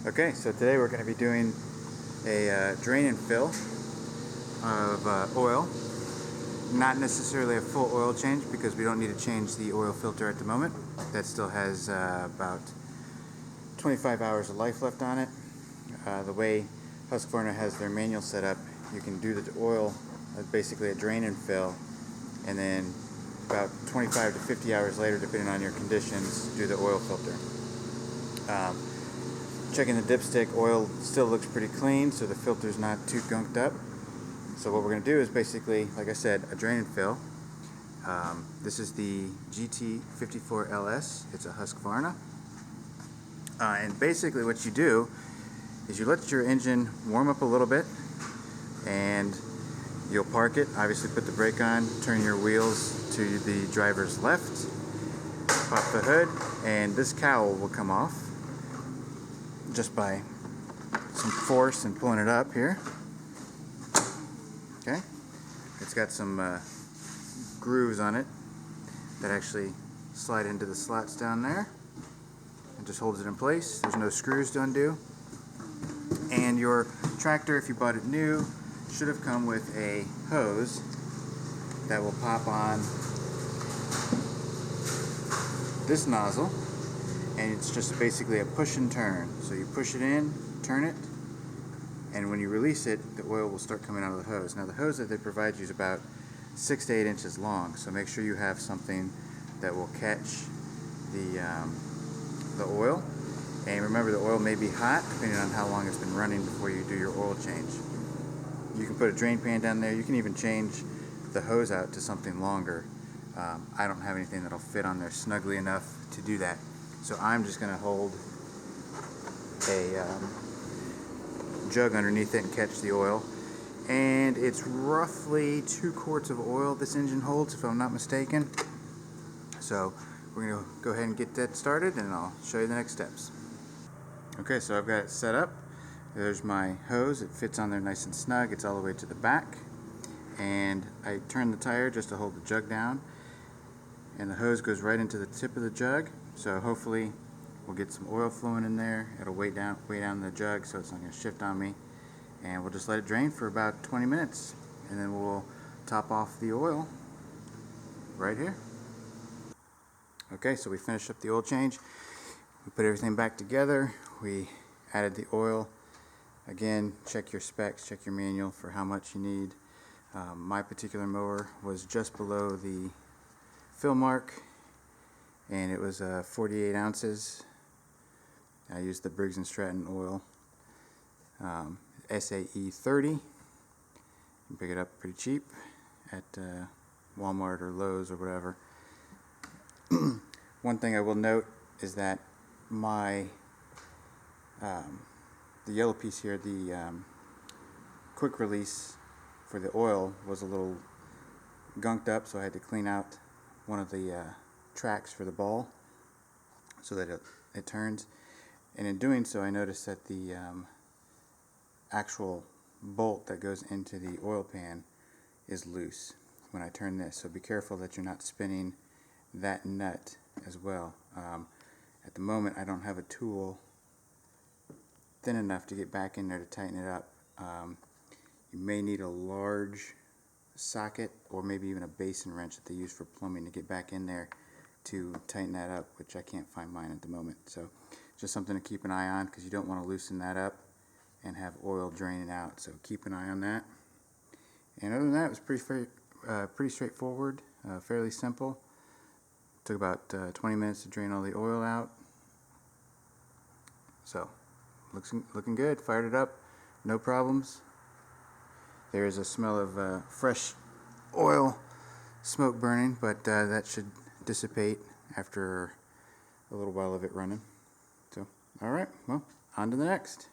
Okay, so today we're going to be doing a drain and fill of oil. Not necessarily a full oil change because we don't need to change the oil filter at the moment. That still has about 25 hours of life left on it. The way Husqvarna has their manual set up, you can do the oil basically a drain and fill, and then about 25 to 50 hours later, depending on your conditions, do the oil filter. Checking the dipstick, oil still looks pretty clean, so the filter's not too gunked up. So what we're going to do is basically, like I said, a drain and fill. This is the GT54LS. It's a Husqvarna. And basically what you do is you let your engine warm up a little bit, and you'll park it, obviously put the brake on, turn your wheels to the driver's left, pop the hood, and this cowl will come off just by some force and pulling it up here. Okay, it's got some grooves on it that actually slide into the slots down there and just holds it in place. There's no screws to undo. And your tractor, if you bought it new, should have come with a hose that will pop on this nozzle, and it's just basically a push and turn. So you push it in, turn it, and when you release it, the oil will start coming out of the hose. Now the hose that they provide you is about 6 to 8 inches long, so make sure you have something that will catch the oil. And remember, the oil may be hot depending on how long it's been running before you do your oil change. You can put a drain pan down there. You can even change the hose out to something longer. I don't have anything that'll fit on there snugly enough to do that. So I'm just going to hold a jug underneath it and catch the oil. And it's roughly 2 quarts of oil this engine holds, if I'm not mistaken. So we're going to go ahead and get that started, and I'll show you the next steps. Okay, so I've got it set up. There's my hose. It fits on there nice and snug. It's all the way to the back. And I turn the tire just to hold the jug down. And the hose goes right into the tip of the jug. So hopefully we'll get some oil flowing in there. It'll weigh down the jug so it's not going to shift on me. And we'll just let it drain for about 20 minutes. And then we'll top off the oil right here. Okay, so we finished up the oil change. We put everything back together. We added the oil. Again, check your specs, check your manual for how much you need. My particular mower was just below the fill mark, and it was 48 ounces. I used the Briggs & Stratton oil, SAE 30. You can pick it up pretty cheap at Walmart or Lowe's or whatever. One thing I will note is that my the yellow piece here, the quick release for the oil, was a little gunked up, so I had to clean out one of the tracks for the ball so that it turns. And in doing so, I noticed that the actual bolt that goes into the oil pan is loose when I turn this, so be careful that you're not spinning that nut as well. At the moment, I don't have a tool thin enough to get back in there to tighten it up. You may need a large socket or maybe even a basin wrench that they use for plumbing to get back in there to tighten that up, which I can't find mine at the moment. So just something to keep an eye on, because you don't want to loosen that up and have oil draining out. So keep an eye on that. And other than that, it was pretty straightforward, fairly simple. Took about 20 minutes to drain all the oil out. So looking good. Fired it up, no problems. There is a smell of fresh oil smoke burning, but that should dissipate after a little while of it running. So, alright, well, on to the next.